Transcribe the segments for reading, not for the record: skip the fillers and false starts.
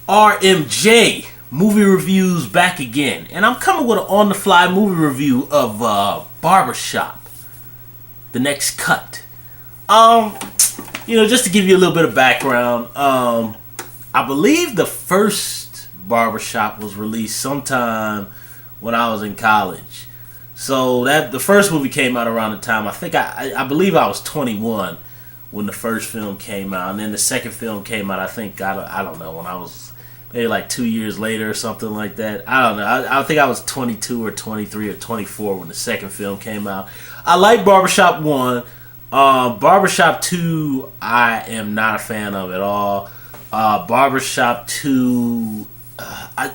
RMJ movie reviews back again, and I'm coming with an on-the-fly movie review of Barbershop, the next cut. Just to give you a little bit of background, I believe the first Barbershop was released sometime when I was in college. So that the first movie came out around the time I believe I was 21 when the first film came out, and then the second film came out. I don't know, when I was maybe like 2 years later or something like that. I don't know. I think I was 22 or 23 or 24 when the second film came out. I like Barbershop 1. Barbershop 2, I am not a fan of at all. Barbershop 2,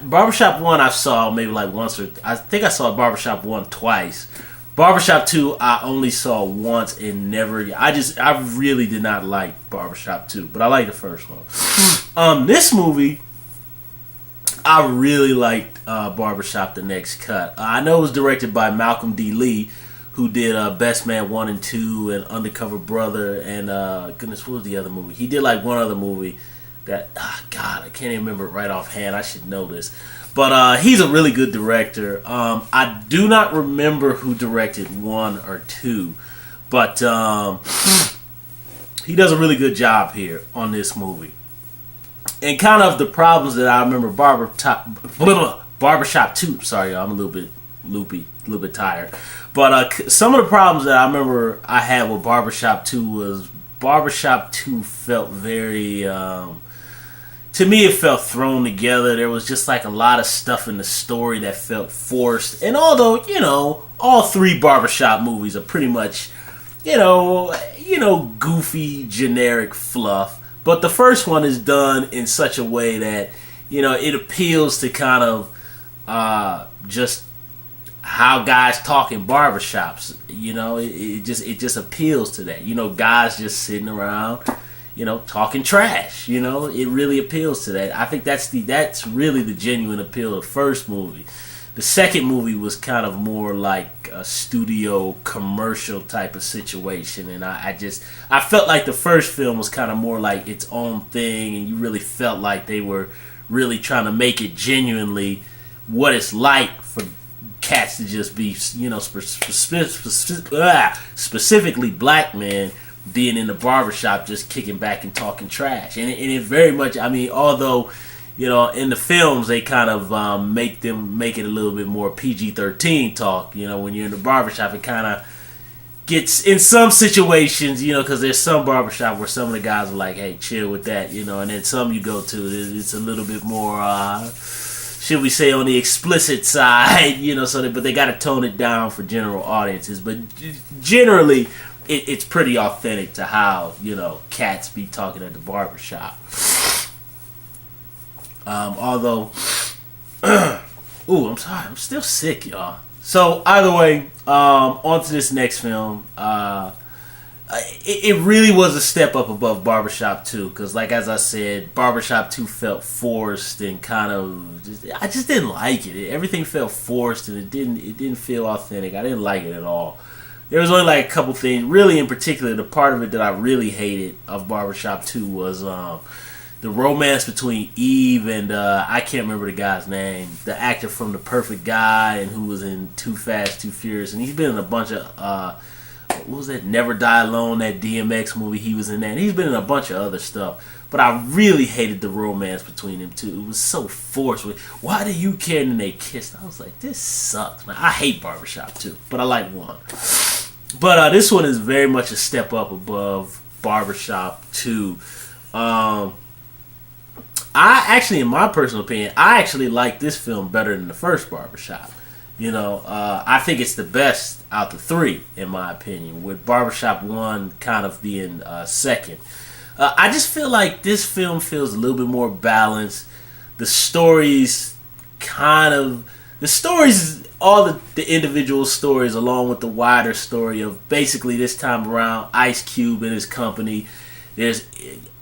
Barbershop 1 I saw maybe like once, or I think I saw Barbershop 1 twice. Barbershop 2 I only saw once and never. I really did not like Barbershop 2, but I like the first one. This movie, I really liked Barbershop the Next Cut. I know it was directed by Malcolm D. Lee, who did Best Man 1 and 2 and Undercover Brother and goodness, what was the other movie? He did like one other movie that, God, I can't even remember it right offhand. I should know this. But he's a really good director. I do not remember who directed 1 or 2, but he does a really good job here on this movie. And kind of the problems that I remember Barbershop 2. Sorry, I'm a little bit loopy, a little bit tired. But some of the problems that I remember I had with Barbershop 2 was Barbershop 2 felt very... to me, it felt thrown together. There was just like a lot of stuff in the story that felt forced. And although, all three Barbershop movies are pretty much, goofy, generic fluff. But the first one is done in such a way that, it appeals to kind of just how guys talk in barbershops. It just appeals to that. Guys just sitting around, talking trash. It really appeals to that. I think that's really the genuine appeal of the first movie. The second movie was kind of more like a studio commercial type of situation, and I felt like the first film was kind of more like its own thing, and you really felt like they were really trying to make it genuinely what it's like for cats to just be, specifically black men being in the barbershop just kicking back and talking trash. And it very much, although, in the films they kind of make it a little bit more PG-13 talk. When you're in the barbershop, it kind of gets, in some situations, because there's some barbershop where some of the guys are like, hey, chill with that, and then some you go to, it's a little bit more, should we say, on the explicit side, but they got to tone it down for general audiences. But generally, it's pretty authentic to how, cats be talking at the barbershop. Although, I'm sorry, I'm still sick, y'all. So, either way, on to this next film. It really was a step up above Barbershop 2, because, like, as I said, Barbershop 2 felt forced and kind of, I just didn't like it. Everything felt forced, and it didn't feel authentic. I didn't like it at all. There was only like a couple things, really in particular, the part of it that I really hated of Barbershop 2 was the romance between Eve and, I can't remember the guy's name, the actor from The Perfect Guy and who was in Too Fast, Too Furious, and he's been in a bunch of, what was that, Never Die Alone, that DMX movie, he was in that, and he's been in a bunch of other stuff. But I really hated the romance between them two. It was so forced. Why do you care? And then they kissed. I was like, this sucks, man. I hate Barbershop 2, but I like 1. But this one is very much a step up above Barbershop 2. I actually, in my personal opinion, I actually like this film better than the first Barbershop. I think it's the best out the 3, in my opinion, with Barbershop 1 kind of being second. I just feel like this film feels a little bit more balanced. The stories, all the individual stories, along with the wider story of basically this time around Ice Cube and his company. There's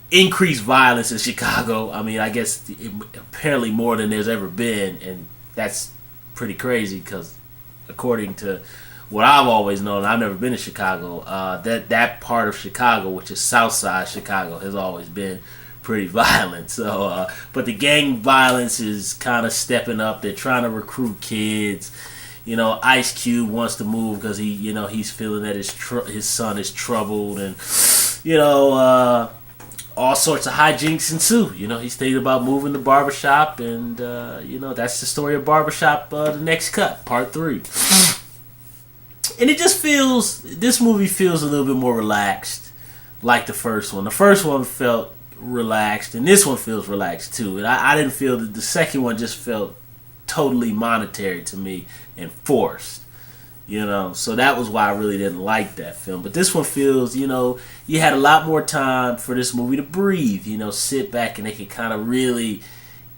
increased violence in Chicago. I guess apparently more than there's ever been, and that's pretty crazy because according to what I've always known, I've never been to Chicago, that part of Chicago, which is South Side Chicago, has always been pretty violent. So, but the gang violence is kind of stepping up. They're trying to recruit kids. Ice Cube wants to move because he's feeling that his son is troubled, and all sorts of hijinks ensue. He's thinking about moving to Barbershop, and that's the story of Barbershop. The next cut, part 3. And this movie feels a little bit more relaxed, like the first one. The first one felt relaxed, and this one feels relaxed too. And I didn't feel that the second one just felt totally monetary to me and forced. So that was why I really didn't like that film. But this one feels, you had a lot more time for this movie to breathe. Sit back, and they could kind of really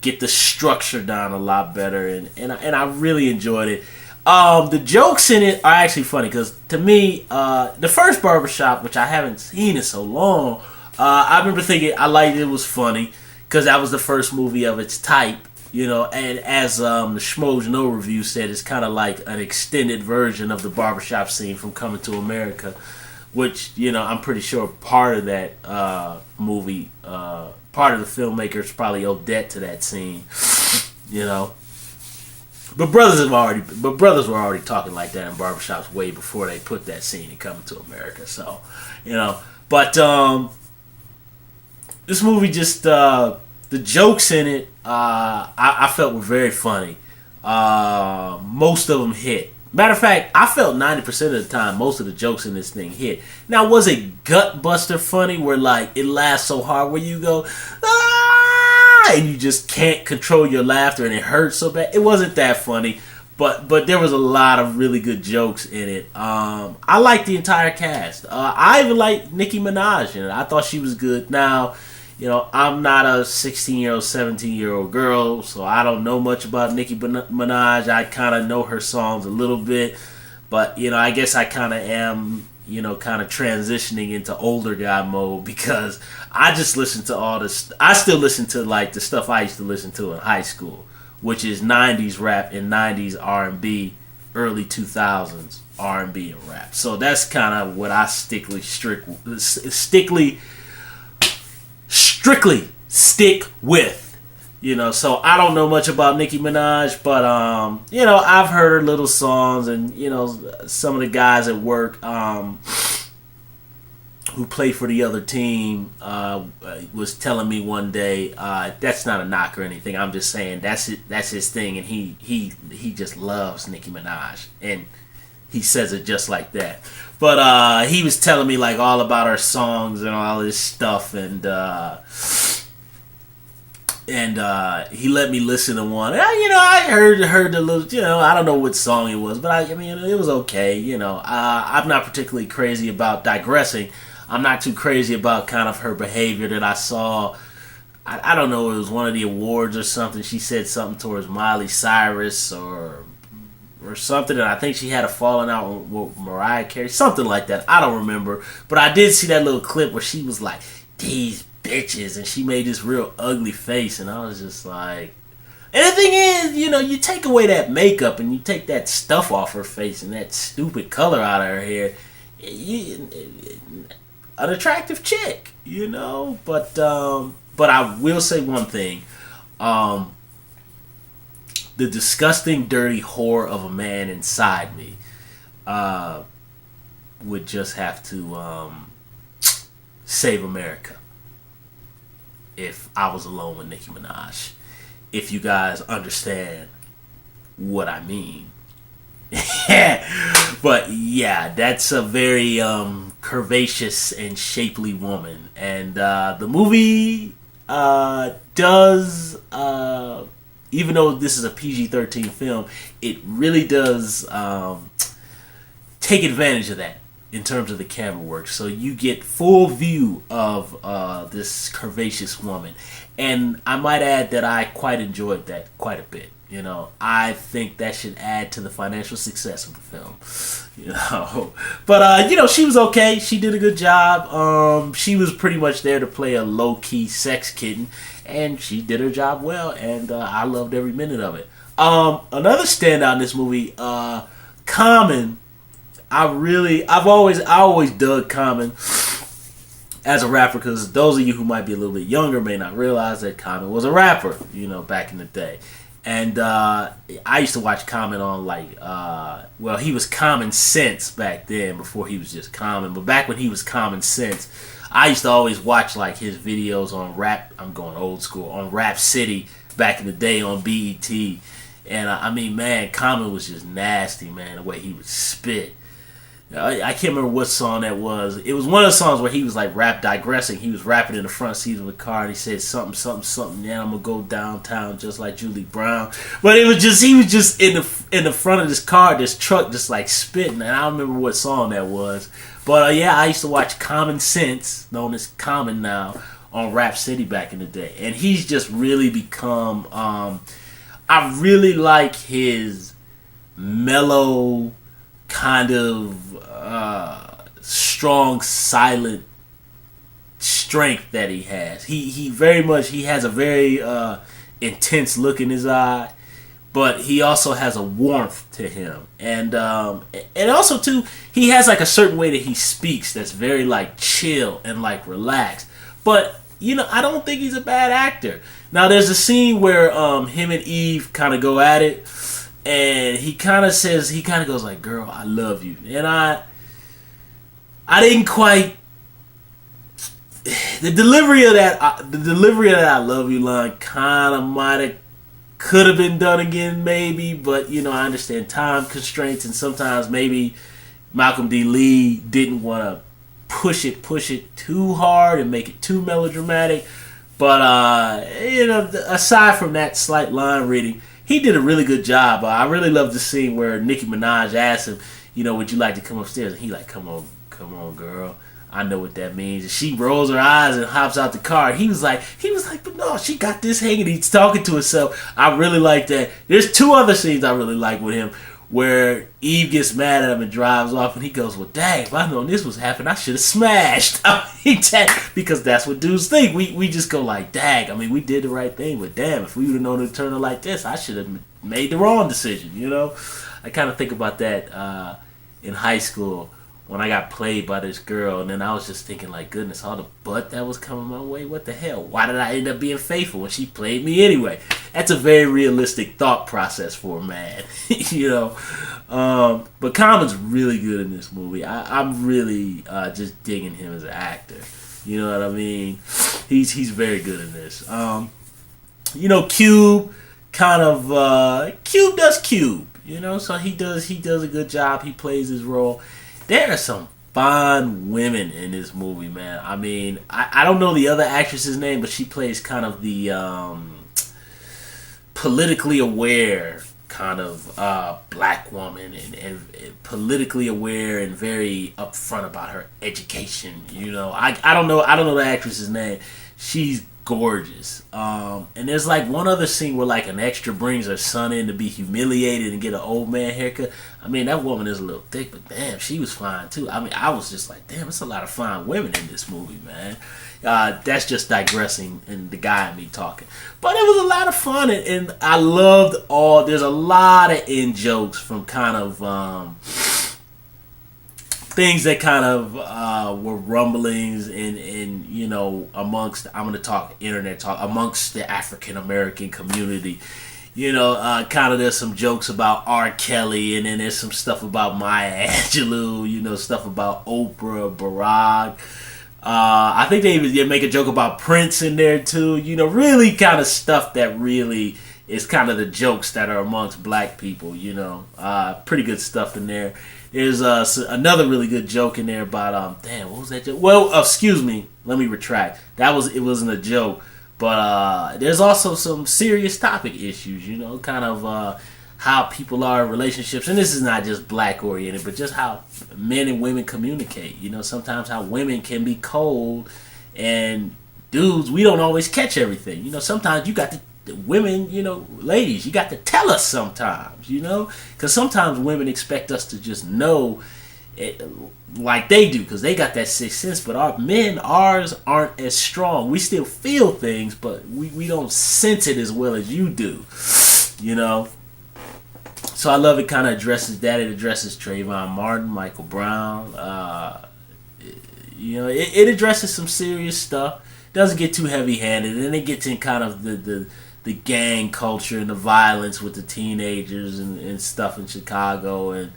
get the structure down a lot better. And I really enjoyed it. The jokes in it are actually funny because to me, the first Barbershop, which I haven't seen in so long, I remember thinking I liked it was funny because that was the first movie of its type. And as the Schmoes No review said, it's kind of like an extended version of the Barbershop scene from Coming to America, which, I'm pretty sure part of that movie, part of the filmmakers probably owe debt to that scene, But brothers were already talking like that in barbershops way before they put that scene in Coming to America. So, but this movie just the jokes in it I felt were very funny. Most of them hit. Matter of fact, I felt 90% of the time most of the jokes in this thing hit. Now, was it gut buster funny where like it laughs so hard where you go and you just can't control your laughter and it hurts so bad? It wasn't that funny, but there was a lot of really good jokes in it. I liked the entire cast. I even liked Nicki Minaj in it. I thought she was good. Now, I'm not a 16-year-old, 17-year-old girl, so I don't know much about Nicki Minaj. I kind of know her songs a little bit, but, I guess I kind of am, kind of transitioning into older guy mode because I just listen to all this. I still listen to, like, the stuff I used to listen to in high school, which is 90s rap and 90s R&B, early 2000s R&B and rap. So that's kind of what I strictly stick with, so I don't know much about Nicki Minaj, but I've heard her little songs, and some of the guys at work who play for the other team was telling me one day, that's not a knock or anything, I'm just saying that's his thing, and he just loves Nicki Minaj, and he says it just like that. But he was telling me like all about her songs and all this stuff, and he let me listen to one. And, I heard the little, I don't know what song it was, but I mean it was okay. I'm not particularly crazy about digressing. I'm not too crazy about kind of her behavior that I saw. I don't know, it was one of the awards or something. She said something towards Miley Cyrus or something, and I think she had a falling out with Mariah Carey, something like that. I don't remember, but I did see that little clip where she was like, "These bitches," and she made this real ugly face, and I was just like, and the thing is, you take away that makeup and you take that stuff off her face and that stupid color out of her hair, an attractive chick, but I will say one thing, the disgusting, dirty whore of a man inside me would just have to save America if I was alone with Nicki Minaj. If you guys understand what I mean. But yeah, that's a very curvaceous and shapely woman. And the movie does... even though this is a PG-13 film, it really does take advantage of that in terms of the camera work. So you get full view of this curvaceous woman. And I might add that I quite enjoyed that quite a bit. I think that should add to the financial success of the film. But, she was okay. She did a good job. She was pretty much there to play a low-key sex kitten. And she did her job well, and I loved every minute of it. Another standout in this movie, Common. I always dug Common as a rapper, because those of you who might be a little bit younger may not realize that Common was a rapper, back in the day. And I used to watch Common on he was Common Sense back then before he was just Common. But back when he was Common Sense, I used to always watch like his videos on rap. I'm going old school on Rap City back in the day on BET. And I mean, man, Common was just nasty, man. The way he would spit. I can't remember what song that was. It was one of the songs where he was like rap digressing. He was rapping in the front seat of the car and he said something, something, something. Yeah, I'm gonna go downtown just like Julie Brown. But he was just in the front of this car, this truck, just like spitting. And I don't remember what song that was. But I used to watch Common Sense, known as Common now, on Rap City back in the day. And he's just really become. I really like his mellow, kind of strong, silent strength that he has. He has a very intense look in his eye, but he also has a warmth to him, and also too, he has like a certain way that he speaks that's very like chill and like relaxed. But I don't think he's a bad actor. Now there's a scene where him and Eve kind of go at it. And he kind of goes like, "Girl, I love you," and I didn't quite. The delivery of that "I love you" line kind of could have been done again, maybe, but I understand time constraints, and sometimes maybe Malcolm D. Lee didn't want to push it too hard and make it too melodramatic. But aside from that slight line reading, he did a really good job. I really love the scene where Nicki Minaj asked him, would you like to come upstairs? And he like, come on, girl. I know what that means. And she rolls her eyes and hops out the car. And he was like, but no, she got this hanging. He's talking to himself. I really like that. There's two other scenes I really like with him, where Eve gets mad at him and drives off, and he goes, "Well, dang, if I known this was happening, I should have smashed." Because that's what dudes think. We just go like, "Dang, I mean, we did the right thing, but damn, if we would have known to turn it like this, I should have made the wrong decision." I kind of think about that in high school when I got played by this girl, and then I was just thinking, like, goodness, all the butt that was coming my way, what the hell? Why did I end up being faithful when she played me anyway? That's a very realistic thought process for a man, But Common's really good in this movie. I'm really just digging him as an actor. You know what I mean? He's very good in this. Cube Cube does Cube. So he does a good job. He plays his role. There are some fine women in this movie, man. I mean, I don't know the other actress's name, but she plays kind of the politically aware kind of black woman and politically aware and very upfront about her education. I don't know the actress's name. She's gorgeous. And there's like one other scene where like an extra brings her son in to be humiliated and get an old man haircut. I mean, that woman is a little thick, but damn, she was fine too. I mean, I was just like, damn, it's a lot of fine women in this movie, man. That's just digressing and the guy and me talking. But it was a lot of fun, and I loved there's a lot of in jokes from kind of things that kind of were rumblings in amongst, I'm going to talk internet talk, amongst the African American community. Kind of there's some jokes about R. Kelly, and then there's some stuff about Maya Angelou, stuff about Oprah, Barack. I think they even make a joke about Prince in there too. Really kind of stuff that really is kind of the jokes that are amongst black people. Pretty good stuff in there. There's another really good joke in there about what was that joke? Well, excuse me, let me retract. It wasn't a joke, but there's also some serious topic issues. Kind of how people are in relationships, and this is not just black oriented, but just how men and women communicate. Sometimes how women can be cold, and dudes, we don't always catch everything. Sometimes you got to. Women, ladies, you got to tell us sometimes, because sometimes women expect us to just know it like they do, because they got that sixth sense, but ours aren't as strong. We still feel things, but we don't sense it as well as you do, So I love it. Kind of addresses that. It addresses Trayvon Martin, Michael Brown, It addresses some serious stuff. Doesn't get too heavy-handed, and it gets in kind of the gang culture and the violence with the teenagers and stuff in Chicago, and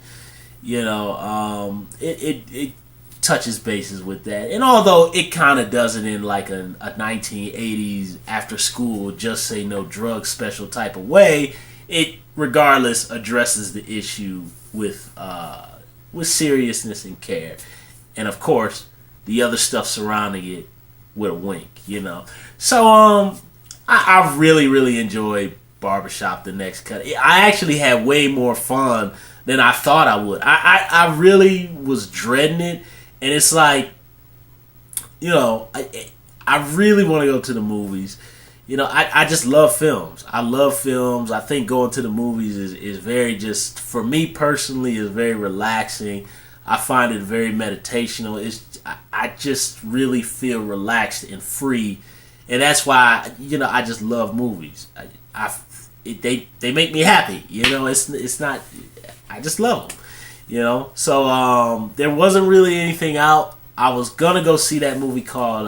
it touches bases with that. And although it kind of does it in like a 1980s after school just say no drugs special type of way, it regardless addresses the issue with seriousness and care, and of course the other stuff surrounding it with a wink. So I really, really enjoyed Barbershop The Next Cut. I actually had way more fun than I thought I would. I really was dreading it, and it's like, I really want to go to the movies. I just love films. I love films. I think going to the movies is very, just for me personally, is very relaxing. I find it very meditational. I just really feel relaxed and free, and that's why I just love movies. They make me happy. It's not. I just love them. So there wasn't really anything out. I was gonna go see that movie called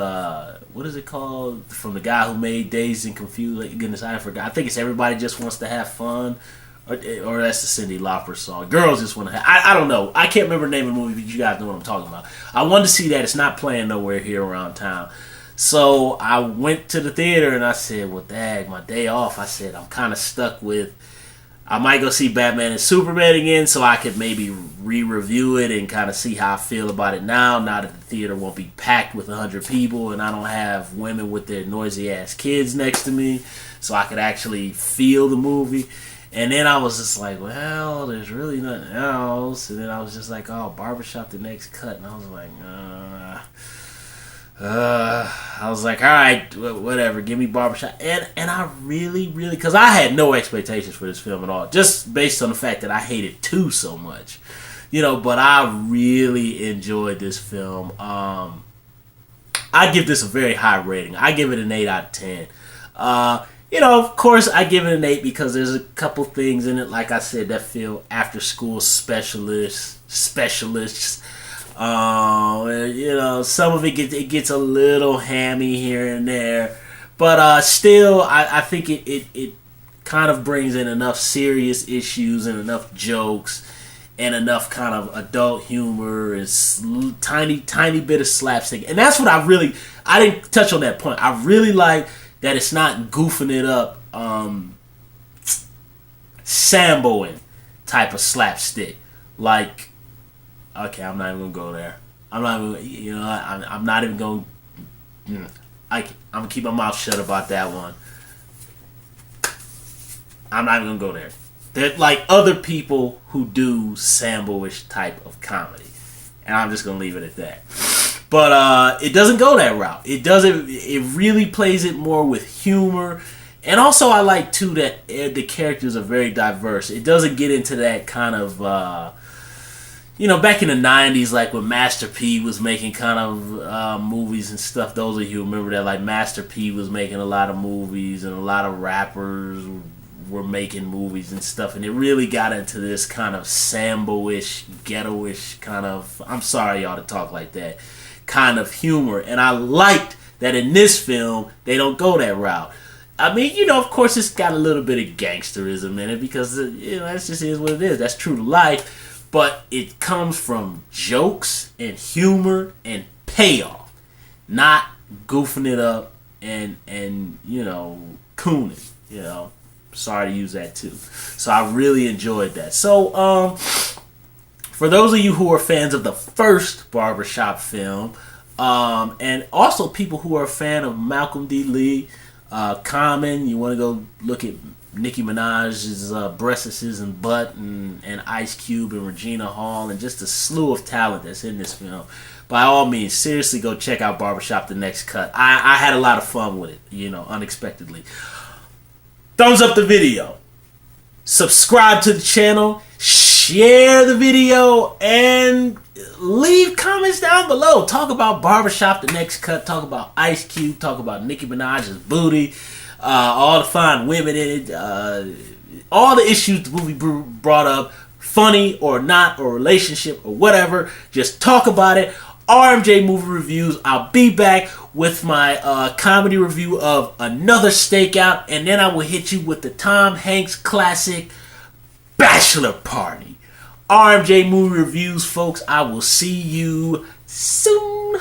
what is it called, from the guy who made Dazed and Confused. Like, goodness, I forgot. I think it's Everybody Just Wants to Have Fun. Or that's the Cyndi Lauper song. Girls Just Want to Have... I don't know. I can't remember the name of the movie, but you guys know what I'm talking about. I wanted to see that. It's not playing nowhere here around town. So I went to the theater and I said, well, dang, my day off. I said, I'm kind of stuck with... I might go see Batman and Superman again so I could maybe re-review it and kind of see how I feel about it now that the theater won't be packed with 100 people and I don't have women with their noisy-ass kids next to me, so I could actually feel the movie. And then I was just like, well, there's really nothing else. And then I was just like, oh, Barbershop The Next Cut. And I was like, I was like, all right, whatever, give me Barbershop. And I really, really, because I had no expectations for this film at all, just based on the fact that I hated 2 so much. But I really enjoyed this film. I give this a very high rating. I give it an 8 out of 10. Of course, I give it an 8 because there's a couple things in it, like I said, that feel after school specialists. Some of it gets a little hammy here and there, but still, I think it kind of brings in enough serious issues and enough jokes and enough kind of adult humor and tiny bit of slapstick, and that's what I didn't touch on that point. I really like that it's not goofing it up, Samboing type of slapstick. Like, okay, I'm not even gonna go there. I'm not even gonna. I'm gonna keep my mouth shut about that one. I'm not even gonna go there. They're like other people who do Sambo-ish type of comedy, and I'm just gonna leave it at that. But it doesn't go that route. It doesn't. It really plays it more with humor, and also I like too that the characters are very diverse. It doesn't get into that kind of, back in the '90s, like when Master P was making kind of movies and stuff. Those of you who remember that, like Master P was making a lot of movies, and a lot of rappers were making movies and stuff, and it really got into this kind of Sambo-ish, ghetto-ish kind of. I'm sorry, y'all, to talk like that. Kind of humor, and I liked that in this film they don't go that route. I mean, of course it's got a little bit of gangsterism in it because that's just is what it is. That's true to life, but it comes from jokes and humor and payoff, not goofing it up and cooning. Sorry to use that too. So I really enjoyed that. So for those of you who are fans of the first Barbershop film, and also people who are a fan of Malcolm D. Lee, Common, you want to go look at Nicki Minaj's breasts and butt, and Ice Cube and Regina Hall, and just a slew of talent that's in this film. By all means, seriously go check out Barbershop The Next Cut. I had a lot of fun with it, unexpectedly. Thumbs up the video. Subscribe to the channel. Share the video and leave comments down below. Talk about Barbershop The Next Cut. Talk about Ice Cube. Talk about Nicki Minaj's booty. All the fine women in it. All the issues the movie brought up. Funny or not, or relationship or whatever. Just talk about it. RMJ Movie Reviews. I'll be back with my comedy review of Another Stakeout, and then I will hit you with the Tom Hanks classic Bachelor Party. RMJ Movie Reviews, folks. I will see you soon.